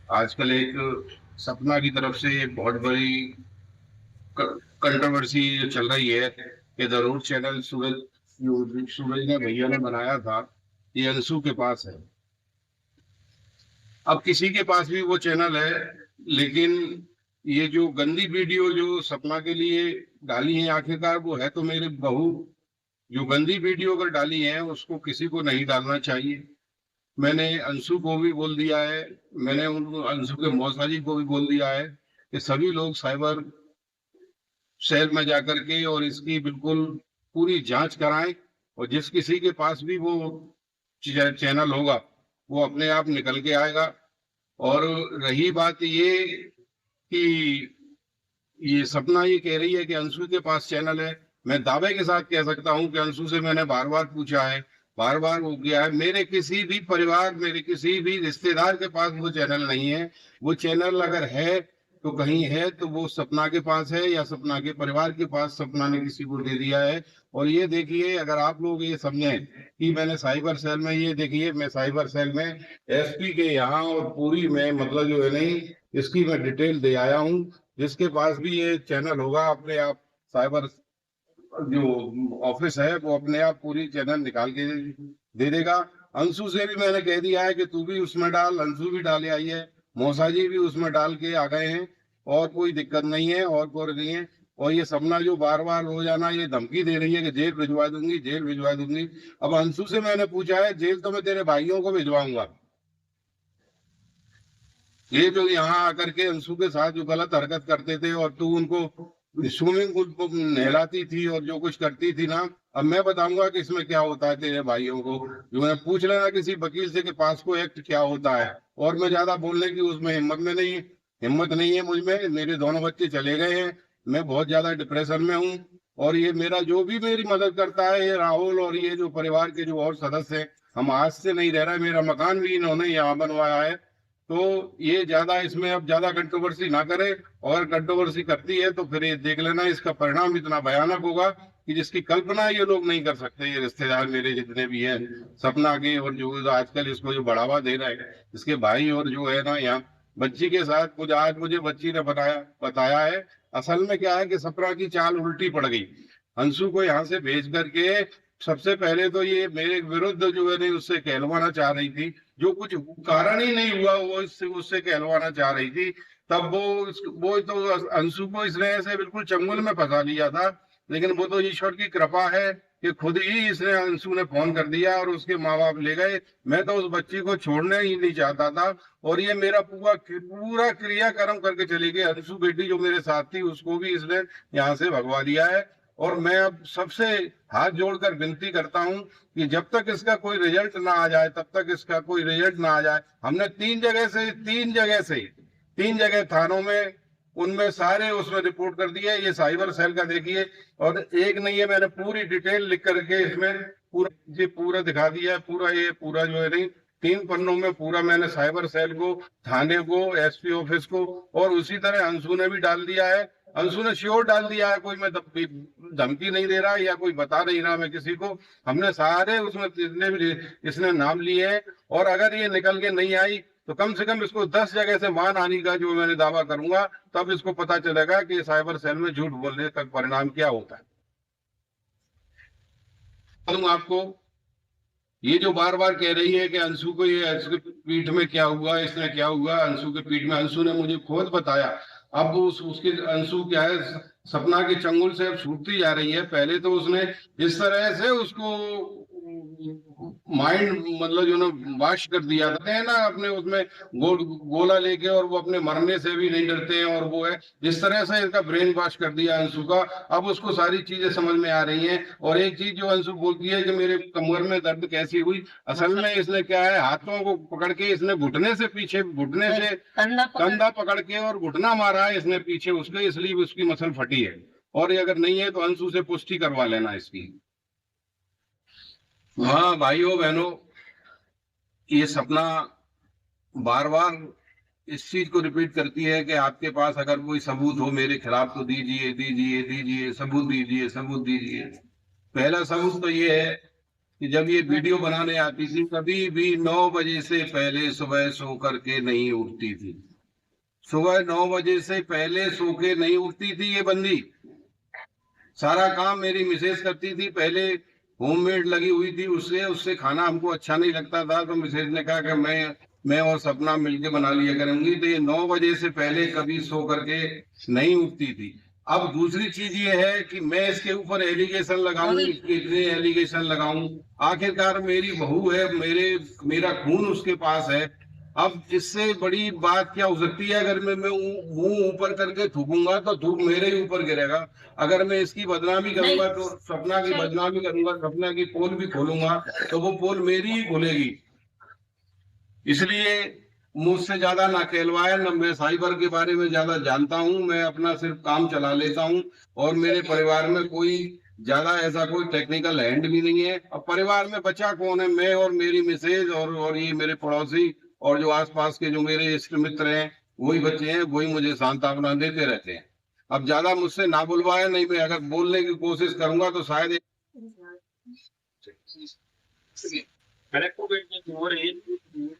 आजकल एक सपना की तरफ से एक बहुत बड़ी कंट्रोवर्सी चल रही है कि जरूर चैनल सूरज ने भैया ने बनाया था, ये अंशु के पास है। अब किसी के पास भी वो चैनल है, लेकिन ये जो गंदी वीडियो जो सपना के लिए डाली है, आखिरकार वो है तो मेरी बहू। जो गंदी वीडियो अगर डाली है उसको किसी को नहीं डालना चाहिए। मैंने अंशु को भी बोल दिया है, मैंने उन अंशु के मौसा जी को भी बोल दिया है कि सभी लोग साइबर सेल में जाकर के और इसकी बिल्कुल पूरी जांच कराएं। और जिस किसी के पास भी वो चैनल होगा वो अपने आप निकल के आएगा। और रही बात ये कि ये सपना ये कह रही है कि अंशु के पास चैनल है, मैं दावे के साथ कह सकता हूं कि अंशु से मैंने बार बार पूछा है, बार बार वो किया है, मेरे किसी भी परिवार, मेरे किसी भी रिश्तेदार के पास वो चैनल नहीं है। वो चैनल अगर है तो कहीं है तो वो सपना के पास है या सपना के परिवार के पास, सपना ने किसी को दे दिया है। और ये देखिए, अगर आप लोग ये समझें कि मैंने साइबर सेल में, ये देखिए मैं साइबर सेल में एसपी के यहाँ और पूरी में मतलब जो है नहीं, इसकी मैं डिटेल दे आया हूँ। जिसके पास भी ये चैनल होगा अपने आप साइबर जो ऑफिस है वो अपने आप पूरी चैनल निकाल के दे देगा। अंशु से भी मैंने कह दिया है कि तू भी उसमें डाल, अंशु भी डाले आई है, मौसा जी भी उसमें डाल के आ गए हैं। और कोई दिक्कत नहीं है और कोई नहीं है। और ये सपना जो बार बार रोजाना ये धमकी दे रही है कि जेल भिजवा दूंगी, जेल भिजवा दूंगी। अब अंशु से मैंने पूछा है, जेल तो मैं तेरे भाइयों को भिजवाऊंगा। ये जो यहाँ आकर के अंशु के साथ जो गलत हरकत करते थे और तू उनको स्विमिंग पूल को नहलाती थी और जो कुछ करती थी ना, अब मैं बताऊंगा कि इसमें क्या होता है तेरे भाइयों को। जो है पूछ लेना किसी वकील से कि पास्को एक्ट क्या होता है। और मैं ज्यादा बोलने की उसमें हिम्मत नहीं है मुझ में। मेरे दोनों बच्चे चले गए हैं, मैं बहुत ज्यादा डिप्रेशन में हूँ। और ये मेरा जो भी मेरी मदद करता है, ये राहुल और ये जो परिवार के जो और सदस्य हैं, हम आज से नहीं रह रहे। मेरा मकान भी इन्होंने यहाँ बनवाया है। तो ये ज्यादा इसमें अब ज्यादा कंट्रोवर्सी ना करे। और कंट्रोवर्सी करती है तो फिर ये देख लेना, इसका परिणाम इतना भयानक होगा कि जिसकी कल्पना ये लोग नहीं कर सकते। ये रिश्तेदार मेरे जितने भी हैं सपना के, और जो आजकल इसको जो बढ़ावा दे रहा है इसके भाई, और जो है ना यहाँ बच्ची के साथ कुछ आज मुझे बच्ची ने बताया है। असल में क्या है कि सपना की चाल उल्टी पड़ गई। अंशु को यहाँ से भेज करके सबसे पहले तो ये मेरे विरुद्ध जो है नहीं उससे कहलवाना चाह रही थी। जो कुछ कारण ही नहीं हुआ वो इससे उससे कहलवाना चाह रही थी। तब वो तो अंशु को इसने ऐसे बिल्कुल चंगुल में फंसा लिया था। लेकिन वो तो ईश्वर की कृपा है कि खुद ही इसने अंशु ने फोन कर दिया और उसके माँ बाप ले गए। मैं तो उस बच्ची को छोड़ने ही नहीं चाहता था। और ये मेरा पूरा पूरा क्रियाक्रम करके चली गई। अंशु बेटी जो मेरे साथ थी उसको भी इसने यहाँ से भगवा दिया है। और मैं अब सबसे हाथ जोड़कर विनती करता हूं कि जब तक इसका कोई रिजल्ट ना आ जाए, तब तक इसका कोई रिजल्ट ना आ जाए। हमने तीन जगह थानों में, उनमें सारे उसमें रिपोर्ट कर दिया है। ये साइबर सेल का देखिए, और एक नहीं है, मैंने पूरी डिटेल लिख करके इसमें पूरा ये पूरा दिखा दिया है। पूरा ये पूरा जो है नहीं, 3 पन्नों में पूरा मैंने साइबर सेल को, थाने को, एसपी ऑफिस को, और उसी तरह अंशु ने भी डाल दिया है। अंशु ने श्योर डाल दिया है, कोई मैं धमकी नहीं दे रहा या कोई बता नहीं रहा मैं किसी को। हमने सारे उसमें जितने भी इसने नाम लिए हैं। और अगर ये निकल के नहीं आई तो कम से कम इसको 10 जगह से मान आने का जो मैंने दावा करूंगा, तब इसको पता चलेगा कि साइबर सेल में झूठ बोलने का परिणाम क्या होता है। आपको ये जो बार बार कह रही है कि अंशु को ये इसके पीठ में क्या हुआ, इसने क्या हुआ अंशु के पीठ में, अंशु ने मुझे खुद बताया। अब उसके अंशु क्या है, सपना के चंगुल से अब छूटती जा रही है। पहले तो उसने इस तरह से उसको माइंड मतलब जो ना वाश कर दिया था है ना, अपने उसमें गोला लेके, और वो अपने मरने से भी नहीं डरते हैं। और वो है जिस तरह से इसका ब्रेन वॉश कर दिया अंशु का, अब उसको सारी चीजें समझ में आ रही हैं। और एक चीज जो अंशु बोलती है कि मेरे कमर में दर्द कैसी हुई, असल में इसने क्या है, हाथों को पकड़ के इसने घुटने से पीछे, घुटने से कंधा पकड़ के और घुटना मारा है इसने पीछे उसके, इसलिए उसकी मसल फटी है। और ये अगर नहीं है तो अंशु से पुष्टि करवा लेना इसकी। हाँ भाइयों बहनों, ये सपना बार बार इस चीज को रिपीट करती है कि आपके पास अगर कोई सबूत हो मेरे खिलाफ तो दीजिए दीजिए दीजिए, सबूत दीजिए सबूत दीजिए। पहला सबूत तो ये है कि जब ये वीडियो बनाने आती थी कभी भी 9 बजे से पहले सुबह सो करके नहीं उठती थी। सुबह 9 बजे से पहले सो के नहीं उठती थी ये बंदी। सारा काम मेरी मिसेज करती थी, पहले होममेड लगी हुई थी, उससे उससे खाना हमको अच्छा नहीं लगता था, तो मिसेज ने कहा कि मैं और सपना मिलके बना लिया करूंगी। तो ये 9 बजे से पहले कभी सो करके नहीं उठती थी। अब दूसरी चीज ये है कि मैं इसके ऊपर एलिगेशन लगाऊं, कितने एलिगेशन लगाऊं? आखिरकार मेरी बहू है, मेरा खून उसके पास है। अब इससे बड़ी बात क्या हो सकती है? अगर मैं मुंह ऊपर करके थूकूंगा तो थूक मेरे ही ऊपर गिरेगा। अगर मैं इसकी बदनामी करूंगा तो सपना की बदनामी करूंगा, सपना की पोल भी खोलूंगा तो वो पोल मेरी ही खुलेगी। इसलिए मुझसे ज्यादा ना कहलवाए, ना मैं साइबर के बारे में ज्यादा जानता हूं। मैं अपना सिर्फ काम चला लेता हूं और मेरे परिवार में कोई ज्यादा ऐसा कोई टेक्निकल हैंड भी नहीं है। अब परिवार में बचा कौन है? मैं और मेरी मिसेज और ये मेरे पड़ोसी और जो आसपास के जो मेरे इष्ट मित्र हैं, वही बच्चे हैं, वही मुझे सांत्वना देते रहते हैं। अब ज्यादा मुझसे ना बुलवाया, नहीं मैं अगर बोलने की कोशिश करूंगा तो शायद Correct po ba yung